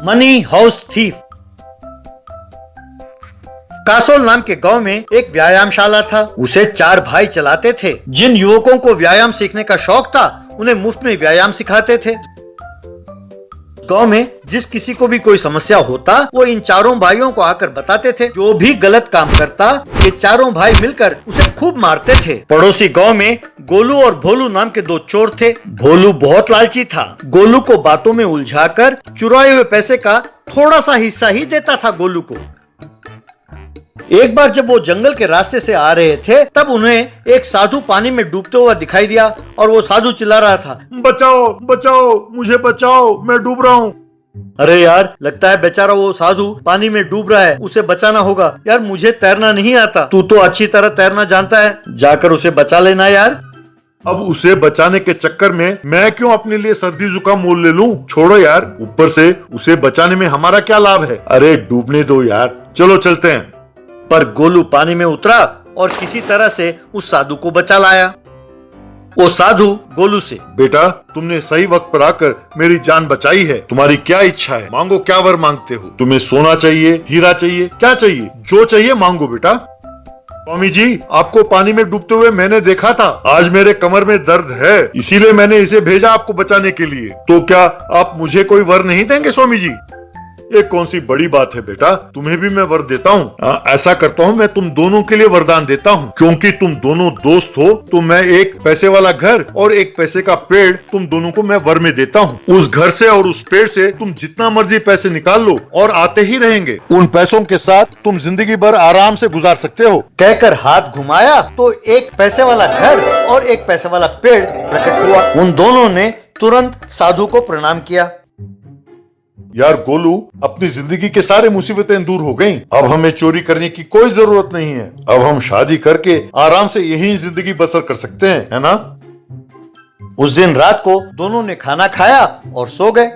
Money house thief. Kasol नाम के गांव में एक व्यायामशाला था। उसे 4 भाई चलाते थे। जिन युवकों को व्यायाम सीखने का शौक था उन्हें मुफ्त में व्यायाम सिखाते थे। गांव में जिस किसी को भी कोई समस्या होता वो इन चारों भाइयों को आकर बताते थे। जो भी गलत काम करता ये चारों भाई मिलकर उसे खूब मारते थे। पड़ोसी गांव में गोलू और भोलू नाम के 2 चोर थे। भोलू बहुत लालची था। गोलू को बातों में उलझाकर चुराए हुए पैसे का थोड़ा सा हिस्सा ही देता था गोलू को। एक बार जब वो जंगल के रास्ते से आ रहे थे तब उन्हें एक साधु पानी में डूबते हुआ दिखाई दिया और वो साधु चिल्ला रहा था, बचाओ बचाओ मुझे बचाओ, मैं डूब रहा हूँ। अरे यार, लगता है बेचारा वो साधु पानी में डूब रहा है, उसे बचाना होगा। यार मुझे तैरना नहीं आता, तू तो अच्छी तरह तैरना जानता है, जाकर उसे बचा लेना यार। अब उसे बचाने के चक्कर में मैं क्यों अपने लिए सर्दी जुकाम मोल ले लूं? छोड़ो यार, ऊपर से उसे बचाने में हमारा क्या लाभ है? अरे डूबने दो यार, चलो चलते हैं। पर गोलू पानी में उतरा और किसी तरह से उस साधु को बचा लाया। वो साधु गोलू से, बेटा तुमने सही वक्त पर आकर मेरी जान बचाई है। तुम्हारी क्या इच्छा है? मांगो, क्या वर मांगते हो? तुम्हें सोना चाहिए, हीरा चाहिए, क्या चाहिए? जो चाहिए मांगो बेटा। स्वामी जी, आपको पानी में डूबते हुए मैंने देखा था। आज मेरे कमर में दर्द है, इसीलिए मैंने इसे भेजा आपको बचाने के लिए। तो क्या आप मुझे कोई वर नहीं देंगे स्वामी जी? ये कौन सी बड़ी बात है बेटा, तुम्हें भी मैं वर देता हूँ। ऐसा करता हूँ, मैं तुम दोनों के लिए वरदान देता हूँ। क्योंकि तुम दोनों दोस्त हो तो मैं एक पैसे वाला घर और एक पैसे का पेड़ तुम दोनों को मैं वर में देता हूँ। उस घर से और उस पेड़ से तुम जितना मर्जी पैसे निकाल लो और आते ही रहेंगे। उन पैसों के साथ तुम जिंदगी भर आराम से गुजार सकते हो। कहकर हाथ घुमाया तो एक पैसे वाला घर और एक पैसे वाला पेड़ प्रकट हुआ। उन दोनों ने तुरंत साधु को प्रणाम किया। यार गोलू, अपनी जिंदगी के सारे मुसीबतें दूर हो गईं। अब हमें चोरी करने की कोई जरूरत नहीं है। अब हम शादी करके आराम से यही जिंदगी बसर कर सकते हैं, है ना? उस दिन रात को दोनों ने खाना खाया और सो गए।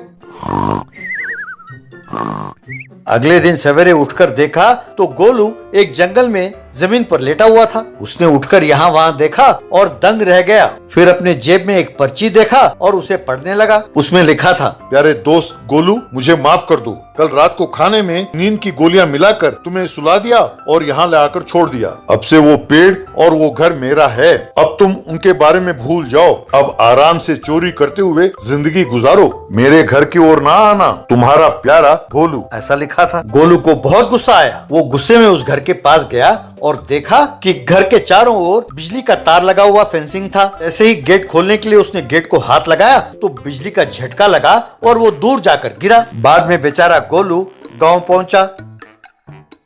अगले दिन सवेरे उठकर देखा तो गोलू एक जंगल में जमीन पर लेटा हुआ था। उसने उठकर यहाँ वहाँ देखा और दंग रह गया। फिर अपने जेब में एक पर्ची देखा और उसे पढ़ने लगा। उसमें लिखा था, प्यारे दोस्त गोलू, मुझे माफ कर दो। कल रात को खाने में नींद की गोलियां मिलाकर तुम्हें सुला दिया और यहाँ ले आकर छोड़ दिया। अब से वो पेड़ और वो घर मेरा है। अब तुम उनके बारे में भूल जाओ। अब आराम से चोरी करते हुए जिंदगी गुजारो। मेरे घर की ओर ना आना। तुम्हारा प्यारा गोलू। ऐसा लिखा था। गोलू को बहुत गुस्सा आया। वो गुस्से में उस घर के पास गया और देखा कि घर के चारों ओर बिजली का तार लगा हुआ फेंसिंग था। ऐसे ही गेट खोलने के लिए उसने गेट को हाथ लगाया तो बिजली का झटका लगा और वो दूर जाकर गिरा। बाद में बेचारा गोलू गांव पहुंचा।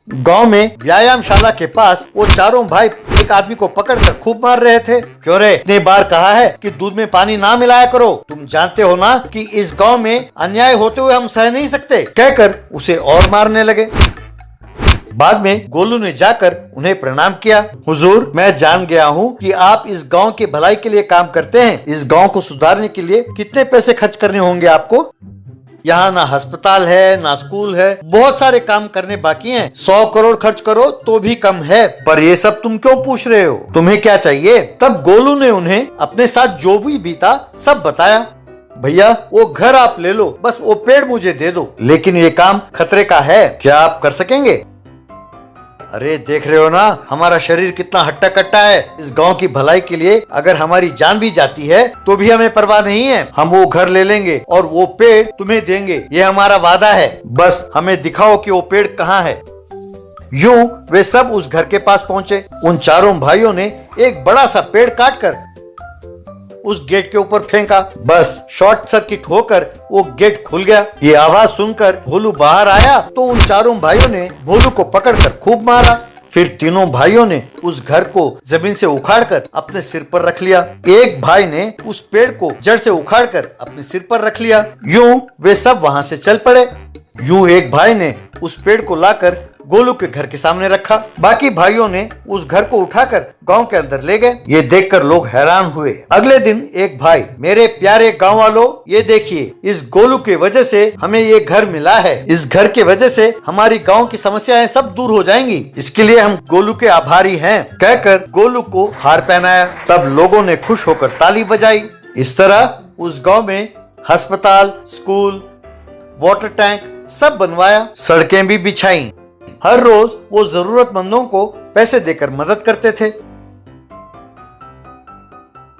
गांव में व्यायामशाला के पास वो चारों भाई एक आदमी को पकड़कर खूब मार रहे थे। क्यों रे, इतने बार कहा है कि दूध में पानी ना मिलाया करो। तुम जानते हो ना कि इस गांव में अन्याय होते हुए हम सह नहीं सकते। कहकर उसे और मारने लगे। बाद में गोलू ने जाकर उन्हें प्रणाम किया। हुजूर, मैं जान गया हूँ कि आप इस गांव की भलाई के लिए काम करते हैं। इस गांव को सुधारने के लिए कितने पैसे खर्च करने होंगे आपको? यहाँ ना अस्पताल है, ना स्कूल है, बहुत सारे काम करने बाकी हैं। 100 करोड़ खर्च करो तो भी कम है। पर ये सब तुम क्यों पूछ रहे हो? तुम्हें क्या चाहिए? तब गोलू ने उन्हें अपने साथ जो भी बीता सब बताया। भैया, वो घर आप ले लो, बस वो पेड़ मुझे दे दो। लेकिन ये काम खतरे का है, क्या आप कर सकेंगे? अरे देख रहे हो ना हमारा शरीर कितना हट्टा कट्टा है। इस गांव की भलाई के लिए अगर हमारी जान भी जाती है तो भी हमें परवाह नहीं है। हम वो घर ले लेंगे और वो पेड़ तुम्हें देंगे, ये हमारा वादा है। बस हमें दिखाओ कि वो पेड़ कहाँ है। यूं वे सब उस घर के पास पहुंचे। उन चारों भाइयों ने एक बड़ा सा पेड़ काटकर उस गेट के ऊपर फेंका। बस शॉर्ट सर्किट होकर वो गेट खुल गया। ये आवाज सुनकर भोलू बाहर आया तो उन चारों भाइयों ने भोलू को पकड़कर खूब मारा। फिर तीनों भाइयों ने उस घर को जमीन से उखाड़कर अपने सिर पर रख लिया। एक भाई ने उस पेड़ को जड़ से उखाड़कर अपने सिर पर रख लिया। यूं वे सब वहां से चल पड़े। यूं एक भाई ने उस पेड़ को लाकर गोलू के घर के सामने रखा। बाकी भाइयों ने उस घर को उठाकर गांव के अंदर ले गए। ये देखकर लोग हैरान हुए। अगले दिन एक भाई, मेरे प्यारे गांव वालों, ये देखिए, इस गोलू के वजह से हमें ये घर मिला है। इस घर के वजह से हमारी गांव की समस्याएं सब दूर हो जाएंगी। इसके लिए हम गोलू के आभारी हैं। कहकर गोलू को हार पहनाया। तब लोगों ने खुश होकर ताली बजाई। इस तरह उस गाँव में अस्पताल, स्कूल, वाटर टैंक सब बनवाया, सड़कें भी बिछाई। हर रोज वो जरूरतमंदों को पैसे देकर मदद करते थे।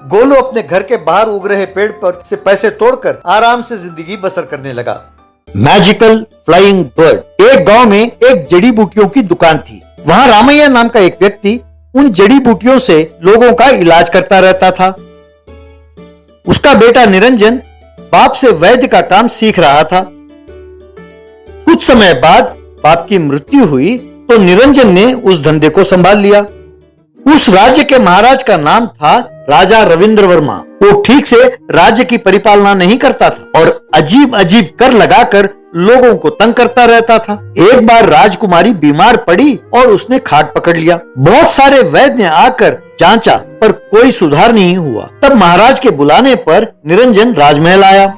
गोलू अपने घर के बाहर उग रहे पेड़ पर से पैसे तोड़कर आराम से जिंदगी बसर करने लगा। Magical flying bird. एक गांव में एक जड़ी बूटियों की दुकान थी। वहां रामैया नाम का एक व्यक्ति उन जड़ी बूटियों से लोगों का इलाज करता रहता था। उसका बेटा निरंजन बाप से वैद्य का काम सीख रहा था। कुछ समय बाद बाप की मृत्यु हुई तो निरंजन ने उस धंधे को संभाल लिया। उस राज्य के महाराज का नाम था राजा रविंद्र वर्मा। वो ठीक से राज्य की परिपालना नहीं करता था और अजीब अजीब कर लगाकर लोगों को तंग करता रहता था। एक बार राजकुमारी बीमार पड़ी और उसने खाट पकड़ लिया। बहुत सारे वैद्य ने आकर जांचा पर कोई सुधार नहीं हुआ। तब महाराज के बुलाने पर निरंजन राजमहल आया।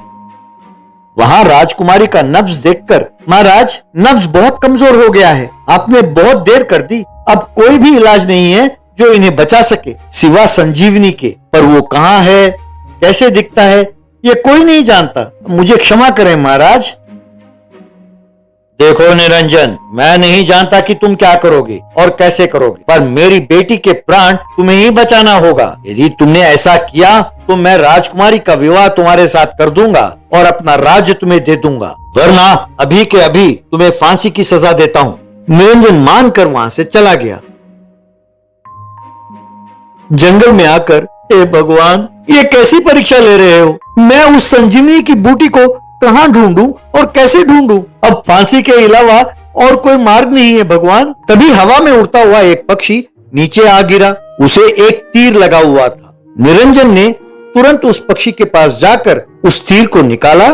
वहां राजकुमारी का नब्ज देखकर, महाराज नब्ज बहुत कमजोर हो गया है, आपने बहुत देर कर दी, अब कोई भी इलाज नहीं है जो इन्हें बचा सके सिवा संजीवनी के। पर वो कहाँ है, कैसे दिखता है, ये कोई नहीं जानता, मुझे क्षमा करें महाराज। देखो निरंजन, मैं नहीं जानता कि तुम क्या करोगे और कैसे करोगे, पर मेरी बेटी के प्राण तुम्हें ही बचाना होगा। यदि तुमने ऐसा किया तो मैं राजकुमारी का विवाह तुम्हारे साथ कर दूंगा और अपना राज्य तुम्हें दे दूंगा, वरना अभी के अभी तुम्हें फांसी की सजा देता हूँ। निरंजन मानकर वहां से चला गया। जंगल में आकर, हे भगवान, ये कैसी परीक्षा ले रहे हो? मैं उस संजीवनी की बूटी को कहां ढूंढूं और कैसे ढूंढूं? अब फांसी के अलावा और कोई मार्ग नहीं है भगवान। तभी हवा में उड़ता हुआ एक पक्षी नीचे आ गिरा। उसे एक तीर लगा हुआ था। निरंजन ने तुरंत उस पक्षी के पास जाकर उस तीर को निकाला,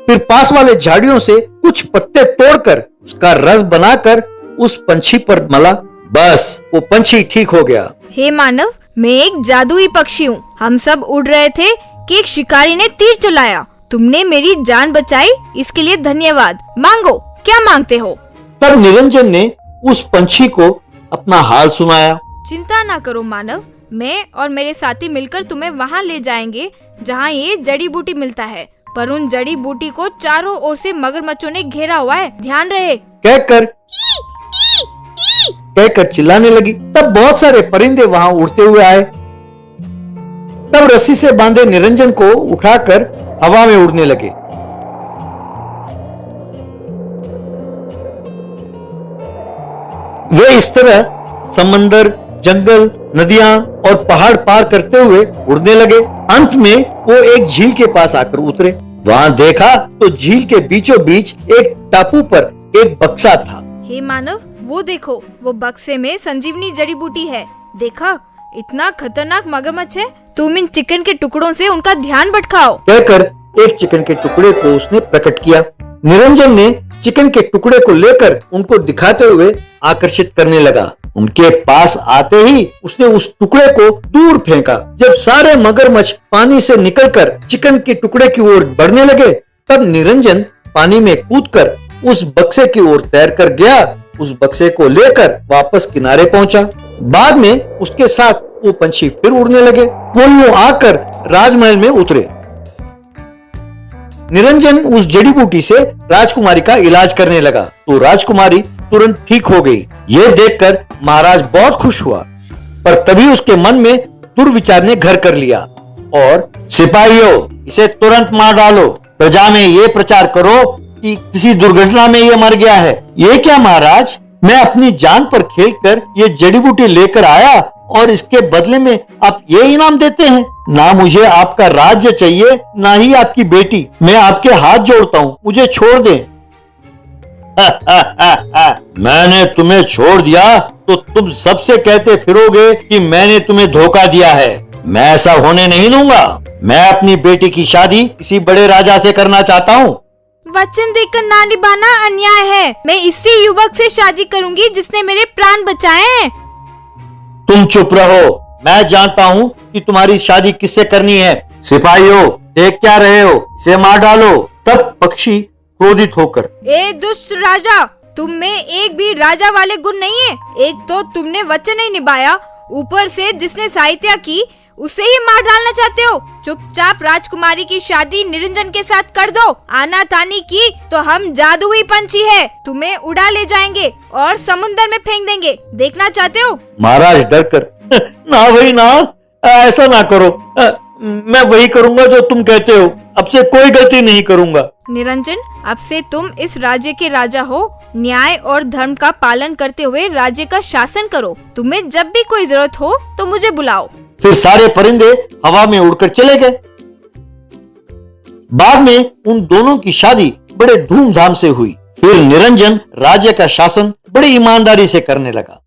फिर पास वाले झाड़ियों से कुछ पत्ते तोड़कर उसका रस बनाकर उस पंछी पर मला। बस वो पंछी ठीक हो गया। हे मानव, मैं एक जादुई पक्षी हूँ। हम सब उड़ रहे थे कि एक शिकारी ने तीर चलाया। तुमने मेरी जान बचाई, इसके लिए धन्यवाद। मांगो, क्या मांगते हो? तब निरंजन ने उस पंछी को अपना हाल सुनाया। चिंता ना करो मानव, मैं और मेरे साथी मिलकर तुम्हें वहाँ ले जाएंगे जहाँ ये जड़ी बूटी मिलता है। पर उन जड़ी बूटी को चारों ओर से मगरमच्छों ने घेरा हुआ है, ध्यान रहे। कहकर चिल्लाने लगी। तब बहुत सारे परिंदे वहां उड़ते हुए आए। तब रस्सी से बांधे निरंजन को उठाकर हवा में उड़ने लगे। वे इस तरह समंदर, जंगल, नदियां और पहाड़ पार करते हुए उड़ने लगे। अंत में वो एक झील के पास आकर उतरे। वहां देखा तो झील के बीचों बीच एक टापू पर एक बक्सा था। हे मानव, वो देखो, वो बक्से में संजीवनी जड़ी बूटी है। देखा, इतना खतरनाक मगरमच्छ है। तुम इन चिकन के टुकड़ों से उनका ध्यान भटकाओ। कहकर एक चिकन के टुकड़े को उसने प्रकट किया। निरंजन ने चिकन के टुकड़े को लेकर उनको दिखाते हुए आकर्षित करने लगा। उनके पास आते ही उसने उस टुकड़े को दूर फेंका। जब सारे मगरमच्छ पानी से निकलकर चिकन के टुकड़े की ओर बढ़ने लगे, तब निरंजन पानी में कूदकर उस बक्से की ओर तैर कर गया। उस बक्से को लेकर वापस किनारे पहुंचा। बाद में उसके साथ वो पंछी फिर उड़ने लगे। वो यूं आकर राजमहल में उतरे। निरंजन उस जड़ी बूटी से राजकुमारी का इलाज करने लगा तो राजकुमारी तुरंत ठीक हो गई। ये देखकर महाराज बहुत खुश हुआ, पर तभी उसके मन में दुर्विचार ने घर कर लिया और सिपाहियों, इसे तुरंत मार डालो। प्रजा में ये प्रचार करो कि किसी दुर्घटना में ये मर गया है। ये क्या महाराज, मैं अपनी जान पर खेलकर ये जड़ी बूटी लेकर आया और इसके बदले में आप ये इनाम देते हैं? ना मुझे आपका राज्य चाहिए, ना ही आपकी बेटी। मैं आपके हाथ जोड़ता हूँ, मुझे छोड़ दें। मैंने तुम्हें छोड़ दिया तो तुम सबसे कहते फिरोगे कि मैंने तुम्हें धोखा दिया है। मैं ऐसा होने नहीं दूंगा। मैं अपनी बेटी की शादी किसी बड़े राजा से करना चाहता हूँ। वचन देकर ना निभाना अन्याय है। मैं इसी युवक से शादी करूंगी जिसने मेरे प्राण बचाए हैं। तुम चुप रहो, मैं जानता हूँ कि तुम्हारी शादी किससे करनी है। सिपाहियों, देख क्या रहे हो, इसे मार डालो। तब पक्षी क्रोधित होकर, ए दुष्ट राजा, तुम में एक भी राजा वाले गुण नहीं है। एक तो तुमने वचन नहीं निभाया, ऊपर से जिसने सहायता की उसे ही मार डालना चाहते हो? चुपचाप राजकुमारी की शादी निरंजन के साथ कर दो। आनाकानी की तो हम जादुई पंछी है, तुम्हें उड़ा ले जाएंगे और समुंदर में फेंक देंगे। देखना चाहते हो? महाराज डर कर, ना भाई ना, ऐसा ना करो, मैं वही करूंगा जो तुम कहते हो, अब से कोई गलती नहीं करूंगा। निरंजन, अब से तुम इस राज्य के राजा हो। न्याय और धर्म का पालन करते हुए राज्य का शासन करो। तुम्हें जब भी कोई जरूरत हो तो मुझे बुलाओ। फिर सारे परिंदे हवा में उड़कर चले गए। बाद में उन दोनों की शादी बड़े धूमधाम से हुई। फिर निरंजन राज्य का शासन बड़ी ईमानदारी से करने लगा।